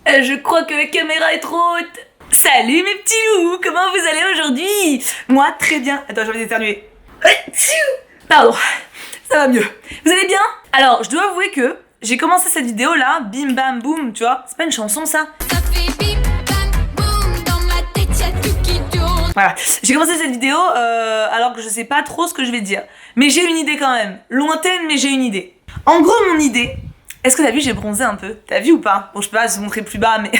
Je crois que la caméra est trop haute. Salut mes petits loups, comment vous allez aujourd'hui? Moi très bien. Attends, j'ai envie d'éternuer. Pardon, ça va mieux. Vous allez bien? Alors, je dois avouer que j'ai commencé cette vidéo là, bim bam boum, tu vois. C'est pas une chanson ça? Voilà, j'ai commencé cette vidéo alors que je sais pas trop ce que je vais dire. Mais j'ai une idée quand même. Lointaine, mais j'ai une idée. En gros, mon idée... Est-ce que t'as vu, j'ai bronzé un peu? T'as vu ou pas? Bon, je peux pas se montrer plus bas, mais...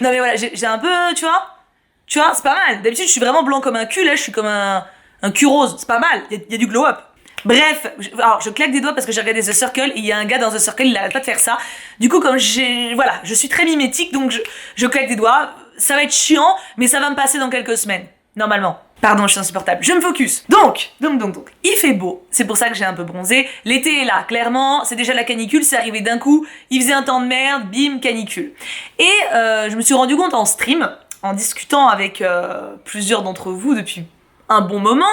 Non mais voilà, j'ai un peu... Tu vois, c'est pas mal. D'habitude, je suis vraiment blanc comme un cul. Là, je suis comme un cul rose. C'est pas mal. Il y a du glow-up. Bref, alors je claque des doigts parce que j'ai regardé The Circle et il y a un gars dans The Circle, il arrête pas de faire ça. Du coup, comme voilà, je suis très mimétique, donc je claque des doigts. Ça va être chiant, mais ça va me passer dans quelques semaines, normalement. Pardon, je suis insupportable. Je me focus. Donc, il fait beau. C'est pour ça que j'ai un peu bronzé. L'été est là, clairement. C'est déjà la canicule, c'est arrivé d'un coup. Il faisait un temps de merde, bim, canicule. Et je me suis rendu compte en stream, en discutant avec plusieurs d'entre vous depuis un bon moment,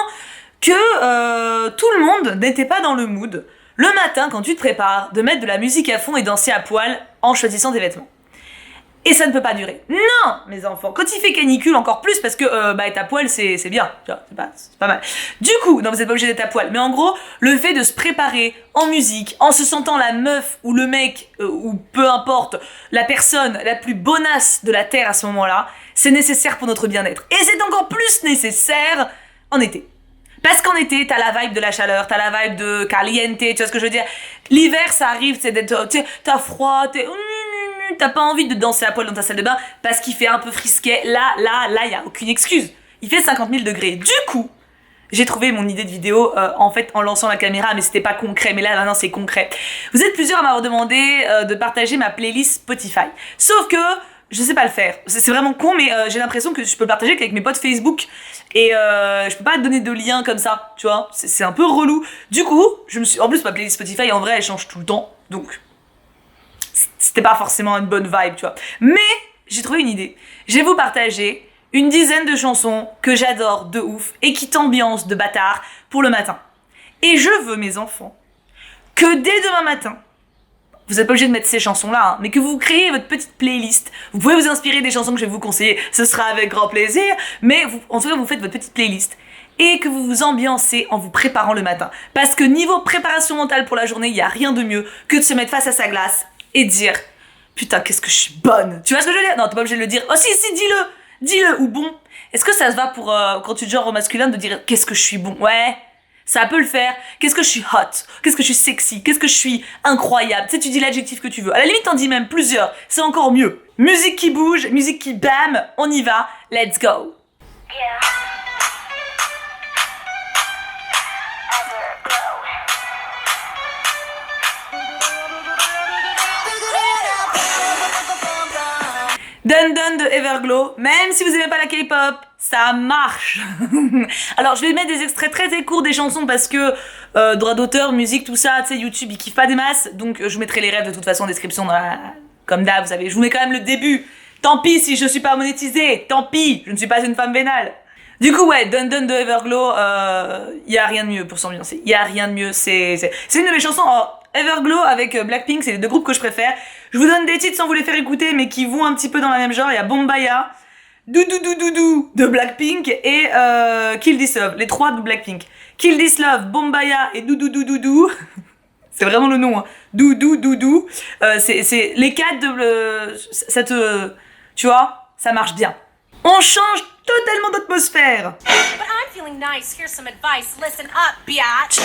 que tout le monde n'était pas dans le mood, le matin, quand tu te prépares, de mettre de la musique à fond et danser à poil en choisissant des vêtements. Et ça ne peut pas durer. Non, mes enfants. Quand il fait canicule, encore plus, parce que être à poil, c'est bien. Tu vois, c'est pas mal. Du coup, non, vous n'êtes pas obligé d'être à poil. Mais en gros, le fait de se préparer en musique, en se sentant la meuf ou le mec, ou peu importe, la personne la plus bonasse de la Terre à ce moment-là, c'est nécessaire pour notre bien-être. Et c'est encore plus nécessaire en été. Parce qu'en été, t'as la vibe de la chaleur, t'as la vibe de caliente, tu vois ce que je veux dire? L'hiver, ça arrive, c'est d'être, t'as froid, t'as pas envie de danser à poil dans ta salle de bain parce qu'il fait un peu frisquet. Là, y a aucune excuse. Il fait 50 000 degrés. Du coup, j'ai trouvé mon idée de vidéo en fait en lançant la caméra, mais c'était pas concret. Mais là, maintenant, c'est concret. Vous êtes plusieurs à m'avoir demandé de partager ma playlist Spotify. Sauf que je sais pas le faire. C'est vraiment con, mais j'ai l'impression que je peux le partager qu'avec mes potes Facebook. Et je peux pas te donner de lien comme ça, tu vois. C'est un peu relou. Du coup, en plus, ma playlist Spotify, en vrai, elle change tout le temps. Donc... c'était pas forcément une bonne vibe, tu vois. Mais j'ai trouvé une idée. Je vais vous partager une dizaine de chansons que j'adore de ouf et qui t'ambiancent de bâtard pour le matin. Et je veux, mes enfants, que dès demain matin, vous n'êtes pas obligé de mettre ces chansons-là, hein, mais que vous créez votre petite playlist. Vous pouvez vous inspirer des chansons que je vais vous conseiller, ce sera avec grand plaisir, mais en tout cas, vous faites votre petite playlist. Et que vous vous ambiancez en vous préparant le matin. Parce que niveau préparation mentale pour la journée, il n'y a rien de mieux que de se mettre face à sa glace et dire putain, qu'est-ce que je suis bonne. Tu vois ce que je veux dire? Non, t'es pas obligé de le dire. Oh si, dis-le. Ou bon. Est-ce que ça se va pour quand tu te genres au masculin de dire qu'est-ce que je suis bon? Ouais, ça peut le faire. Qu'est-ce que je suis hot? Qu'est-ce que je suis sexy? Qu'est-ce que je suis incroyable? Tu sais, tu dis l'adjectif que tu veux. À la limite, t'en dis même plusieurs. C'est encore mieux. Musique qui bouge, musique qui bam, on y va. Let's go. Yeah. Dun Dun de Everglow, même si vous aimez pas la K-pop, ça marche. Alors je vais mettre des extraits très courts des chansons parce que droit d'auteur, musique, tout ça, tu sais, YouTube il kiffe pas des masses, donc je mettrai les rêves de toute façon en description comme d'hab, vous savez, je vous mets quand même le début. Tant pis si je suis pas monétisée, tant pis, je ne suis pas une femme vénale. Du coup ouais, Dun Dun de Everglow, y a rien de mieux pour s'ambiancer, y a rien de mieux, c'est une de mes chansons. Everglow avec Blackpink, c'est les deux groupes que je préfère. Je vous donne des titres sans vous les faire écouter, mais qui vont un petit peu dans la même genre. Il y a Bombaya, Doudou de Blackpink et Kill This Love, les trois de Blackpink. Kill This Love, Bombaya et Doudou. C'est vraiment le nom, hein. Doudou. C'est les quatre de... ça te... tu vois, ça marche bien. On change totalement d'atmosphère. But I'm feeling nice. Here's some advice. Listen up, biatch.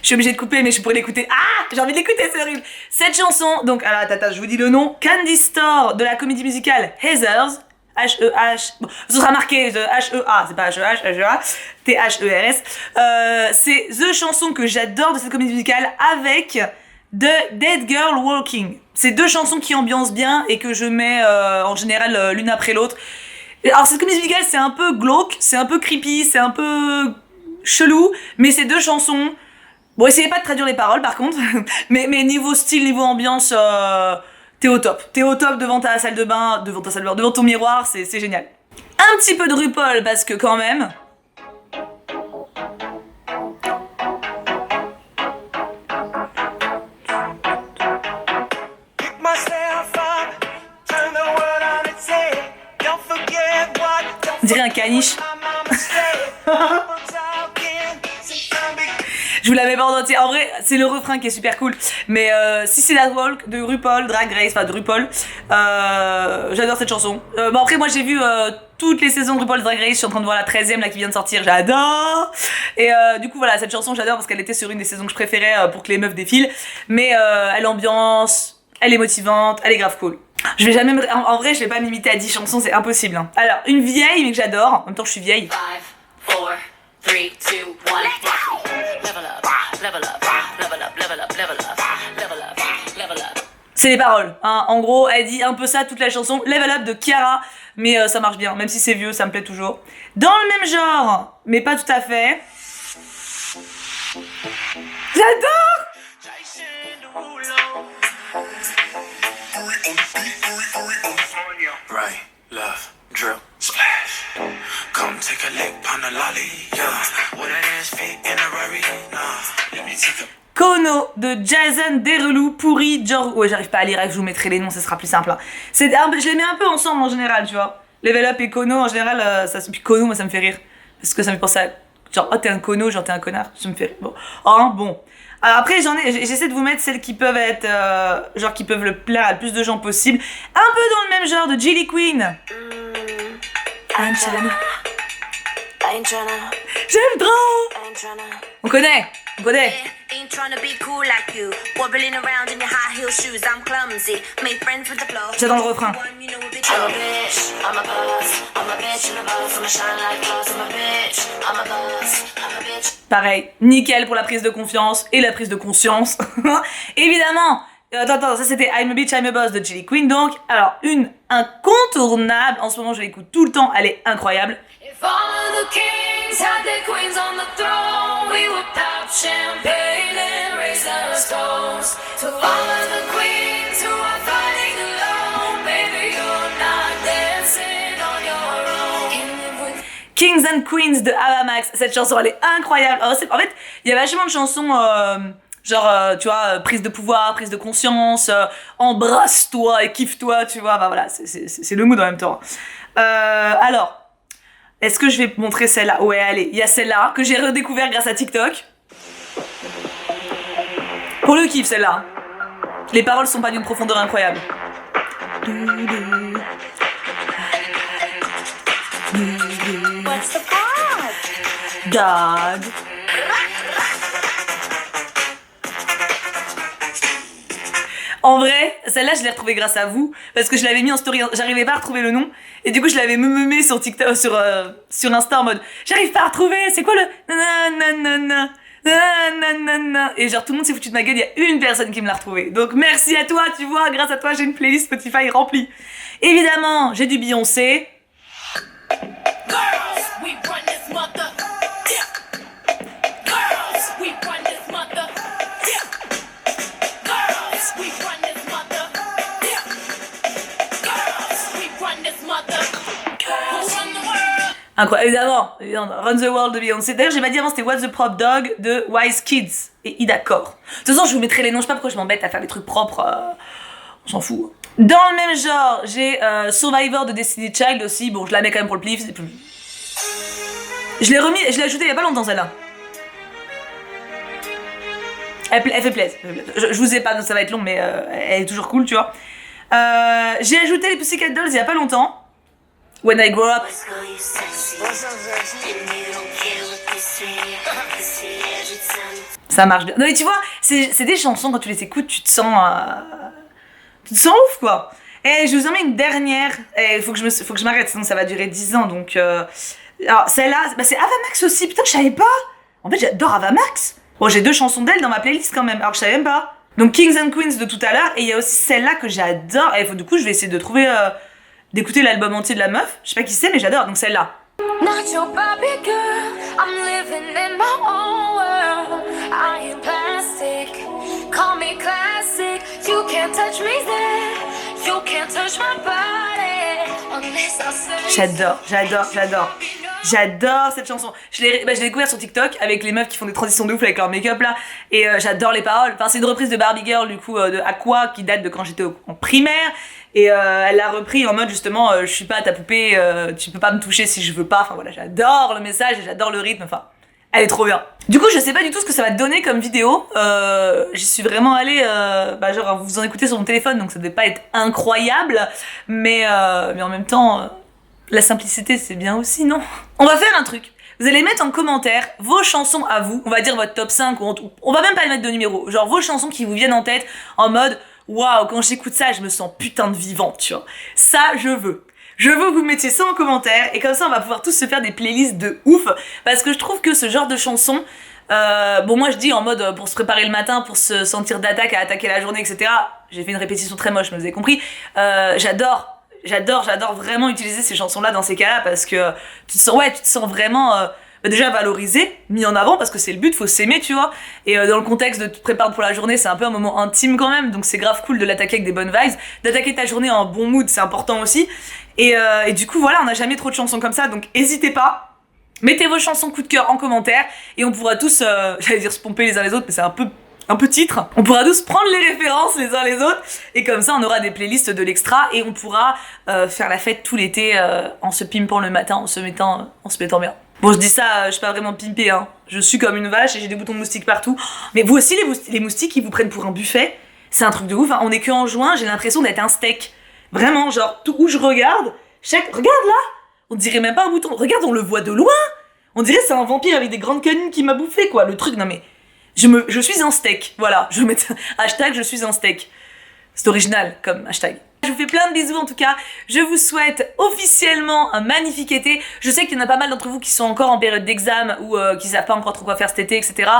Je suis obligée de couper, mais je pourrais l'écouter. Ah, j'ai envie de l'écouter, c'est horrible. Cette chanson, donc, alors, attends, je vous dis le nom. Candy Store de la comédie musicale Heathers. H-E-H. Bon, ce sera marqué H-E-A, c'est pas H-E-H, H-E-A. T-H-E-R-S. C'est the chanson que j'adore de cette comédie musicale avec The Dead Girl Walking. C'est deux chansons qui ambiancent bien et que je mets en général l'une après l'autre. Alors, cette comédie musicale, c'est un peu glauque, c'est un peu creepy, c'est un peu chelou, mais ces deux chansons. Bon, essayez pas de traduire les paroles par contre, mais niveau style, niveau ambiance, t'es au top. T'es au top devant ta salle de bain, devant ton miroir, c'est génial. Un petit peu de RuPaul parce que quand même. On dirait un caniche. Je vous l'avais pas en entier. En vrai, c'est le refrain qui est super cool. Mais si c'est la walk de RuPaul, Drag Race, enfin de RuPaul, j'adore cette chanson. Bon après, moi j'ai vu toutes les saisons de RuPaul Drag Race. Je suis en train de voir la 13e là qui vient de sortir. J'adore. Et du coup voilà, cette chanson j'adore parce qu'elle était sur une des saisons que je préférais pour que les meufs défilent. Mais elle ambiance, elle est motivante, elle est grave cool. Je vais jamais en vrai, je vais pas m'imiter à 10 chansons, c'est impossible. Hein. Alors, une vieille mais que j'adore. En même temps, je suis vieille. 5, 4, 3, 2, 1. Level up, level up, level up, level up, level up, level up, level up. C'est les paroles. Hein. En gros, elle dit un peu ça toute la chanson. Level Up de Kiara, mais ça marche bien. Même si c'est vieux, ça me plaît toujours. Dans le même genre, mais pas tout à fait. J'adore. Right, love, drip, splash. Come take a lick on the lolly, yeah. With an ass fit in a Rari, nah. Let me take a Kono de Jason Derulo, pourri, genre... Ouais, j'arrive pas à lire, je vous mettrai les noms, ça sera plus simple. Hein. Je les mets un peu ensemble en général, tu vois. Level Up et Kono, en général, ça... Puis Kono, moi, ça me fait rire. Parce que ça me fait penser à... Genre, oh, t'es un Kono, genre, t'es un connard. Ça me fait rire. Bon. Oh, bon. Alors après, j'essaie de vous mettre celles qui peuvent être... genre, qui peuvent le plaire à le plus de gens possible. Un peu dans le même genre de Jilly Queen. J'aime trop. On connaît. Ain't trying to be cool like you. Wobbling around in your high heel shoes. I'm clumsy. Made friends with the flow. J'adore le refrain. You know a bitch. I'm a bitch. I'm a boss. I'm a bitch and a boss. I'm a shine like glass. I'm a bitch. I'm a boss. I'm a bitch. Pareil, nickel pour la prise de confiance et la prise de conscience. Évidemment. Attends, ça c'était I'm a bitch, I'm a boss de Jilly Queen. Donc, alors, une incontournable. En ce moment, je l'écoute tout le temps. Elle est incroyable. If all of the kings had their queens on the throne, we would pop champagne and raise our toast. To all of the queens who are fighting alone, baby, you're not dancing on your own. Kings and Queens de Ava Max. Cette chanson, elle est incroyable. En fait, il y a vachement de chansons... genre, tu vois, prise de pouvoir, prise de conscience, embrasse-toi et kiffe-toi, tu vois. Bah voilà, c'est le mood en même temps. Alors, est-ce que je vais montrer celle-là? Ouais, allez, il y a celle-là que j'ai redécouvert grâce à TikTok. Pour le kiff, celle-là. Les paroles sont pas d'une profondeur incroyable. What's the part? God. En vrai, celle-là, je l'ai retrouvée grâce à vous, parce que je l'avais mis en story, j'arrivais pas à retrouver le nom, et du coup, je l'avais meumé sur TikTok, sur Insta en mode, j'arrive pas à retrouver, c'est quoi le nanana, nanana, et genre tout le monde s'est foutu de ma gueule, il y a une personne qui me l'a retrouvée. Donc merci à toi, tu vois, grâce à toi, j'ai une playlist Spotify remplie. Évidemment, j'ai du Beyoncé. Girls, we run this mother. Yeah. Girls, we run this mother. Yeah. Girls, we run this mother. Yeah. Girls, we run this mother. Who run the world? Incroyable, évidemment, Run the World de Beyoncé. D'ailleurs, j'ai pas dit avant, c'était What's the Prop Dog de Wise Kids et Ida Core. De toute façon, je vous mettrai les noms, je sais pas pourquoi je m'embête à faire des trucs propres, on s'en fout. Dans le même genre, j'ai Survivor de Destiny Child aussi. Bon, je la mets quand même pour le plif. Je l'ai ajoutée il y a pas longtemps celle-là. Elle fait plaisir. Je vous ai pas, donc ça va être long, mais elle est toujours cool, tu vois. J'ai ajouté les Pussycat Dolls il y a pas longtemps. When I Grow Up. Ça marche bien. Non mais tu vois, c'est des chansons, quand tu les écoutes, tu te sens ouf, quoi. Et je vous en mets une dernière. Il faut que je m'arrête, sinon ça va durer 10 ans. Donc, alors, celle-là, bah, c'est Ava Max aussi. Putain, je savais pas. En fait, j'adore Ava Max. Bon, j'ai 2 chansons d'elle dans ma playlist quand même, alors que je savais même pas. Donc, Kings and Queens de tout à l'heure. Et il y a aussi celle-là que j'adore. Et du coup, je vais essayer de trouver, d'écouter l'album entier de la meuf. Je sais pas qui c'est, mais j'adore. Donc, celle-là. Not your Barbie girl, I'm living in my own world. I am plastic, call me classic. You can't touch me there, you can't touch my body. unless I say J'adore cette chanson. Je l'ai découverte sur TikTok avec les meufs qui font des transitions de ouf avec leur make-up là. Et j'adore les paroles. Enfin, c'est une reprise de Barbie Girl du coup de Aqua qui date de quand j'étais en primaire. Et elle l'a repris en mode justement je suis pas ta poupée, tu peux pas me toucher si je veux pas. Enfin voilà, j'adore le message et j'adore le rythme. Enfin, elle est trop bien. Du coup, je sais pas du tout ce que ça va te donner comme vidéo. J'y suis vraiment allée, genre vous en écoutez sur mon téléphone, donc ça devait pas être incroyable. Mais en même temps, la simplicité c'est bien aussi, non? On va faire un truc. Vous allez mettre en commentaire vos chansons à vous, on va dire votre top 5, on va même pas mettre de numéro, genre vos chansons qui vous viennent en tête en mode waouh, quand j'écoute ça, je me sens putain de vivante, tu vois. Ça, je veux. Je veux que vous mettiez ça en commentaire et comme ça on va pouvoir tous se faire des playlists de ouf parce que je trouve que ce genre de chansons, bon moi je dis en mode pour se préparer le matin, pour se sentir d'attaque à attaquer la journée, etc. J'ai fait une répétition très moche, mais vous avez compris. J'adore vraiment utiliser ces chansons-là dans ces cas-là parce que tu te sens vraiment déjà valorisé, mis en avant parce que c'est le but, faut s'aimer, tu vois. Et dans le contexte de te préparer pour la journée, c'est un peu un moment intime quand même, donc c'est grave cool de l'attaquer avec des bonnes vibes, d'attaquer ta journée en bon mood, c'est important aussi. Et du coup voilà, on n'a jamais trop de chansons comme ça, donc n'hésitez pas. Mettez vos chansons coup de cœur en commentaire et on pourra tous, j'allais dire se pomper les uns les autres, mais c'est un peu titre. On pourra tous prendre les références les uns les autres et comme ça on aura des playlists de l'extra et on pourra faire la fête tout l'été en se pimpant le matin, en se mettant bien. Bon, je dis ça, je suis pas vraiment pimpée, hein. Je suis comme une vache et j'ai des boutons de moustiques partout. Mais vous aussi, les moustiques, ils vous prennent pour un buffet. C'est un truc de ouf, hein. On est que en juin, j'ai l'impression d'être un steak. Vraiment, genre, tout où je regarde, regarde là! On dirait même pas un bouton. Regarde, on le voit de loin! On dirait c'est un vampire avec des grandes canines qui m'a bouffé, quoi. Le truc, non mais... Je suis un steak, voilà. Je vais mettre hashtag je suis un steak. C'est original comme hashtag. Je vous fais plein de bisous en tout cas, je vous souhaite officiellement un magnifique été. Je sais qu'il y en a pas mal d'entre vous qui sont encore en période d'examen ou qui savent pas encore trop quoi faire cet été, etc.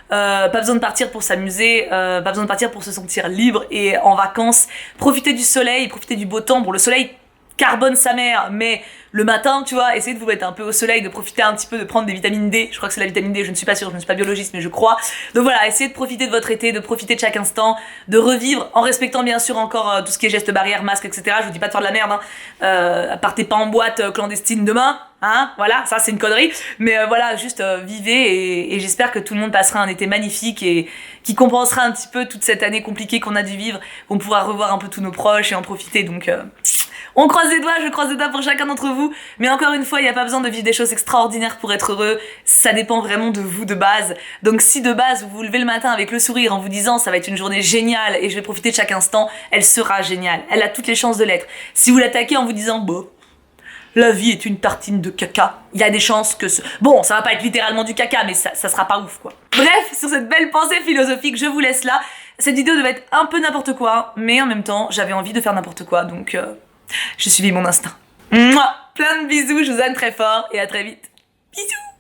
Pas besoin de partir pour s'amuser, pas besoin de partir pour se sentir libre et en vacances. Profitez du soleil, profitez du beau temps. Bon, le soleil carbone sa mère, mais le matin, tu vois, essayez de vous mettre un peu au soleil, de profiter un petit peu, de prendre des vitamines D. Je crois que c'est la vitamine D, je ne suis pas sûre, je ne suis pas biologiste, mais je crois. Donc voilà, essayez de profiter de votre été, de profiter de chaque instant, de revivre, en respectant bien sûr encore tout ce qui est gestes barrières, masques, etc. Je vous dis pas de faire de la merde, hein. Partez pas en boîte clandestine demain, hein, voilà, ça c'est une connerie. Mais voilà, juste vivez et j'espère que tout le monde passera un été magnifique et qui compensera un petit peu toute cette année compliquée qu'on a dû vivre, qu'on pourra revoir un peu tous nos proches et en profiter, donc... On croise les doigts, je croise les doigts pour chacun d'entre vous. Mais encore une fois, il n'y a pas besoin de vivre des choses extraordinaires pour être heureux. Ça dépend vraiment de vous de base. Donc si de base, vous vous levez le matin avec le sourire en vous disant ça va être une journée géniale et je vais profiter de chaque instant, elle sera géniale. Elle a toutes les chances de l'être. Si vous l'attaquez en vous disant bon, la vie est une tartine de caca, il y a des chances que bon, ça va pas être littéralement du caca, mais ça sera pas ouf quoi. Bref, sur cette belle pensée philosophique, je vous laisse là. Cette vidéo devait être un peu n'importe quoi, mais en même temps, j'avais envie de faire n'importe quoi, donc... J'ai suivi mon instinct. Mouah, plein de bisous, je vous aime très fort et à très vite. Bisous.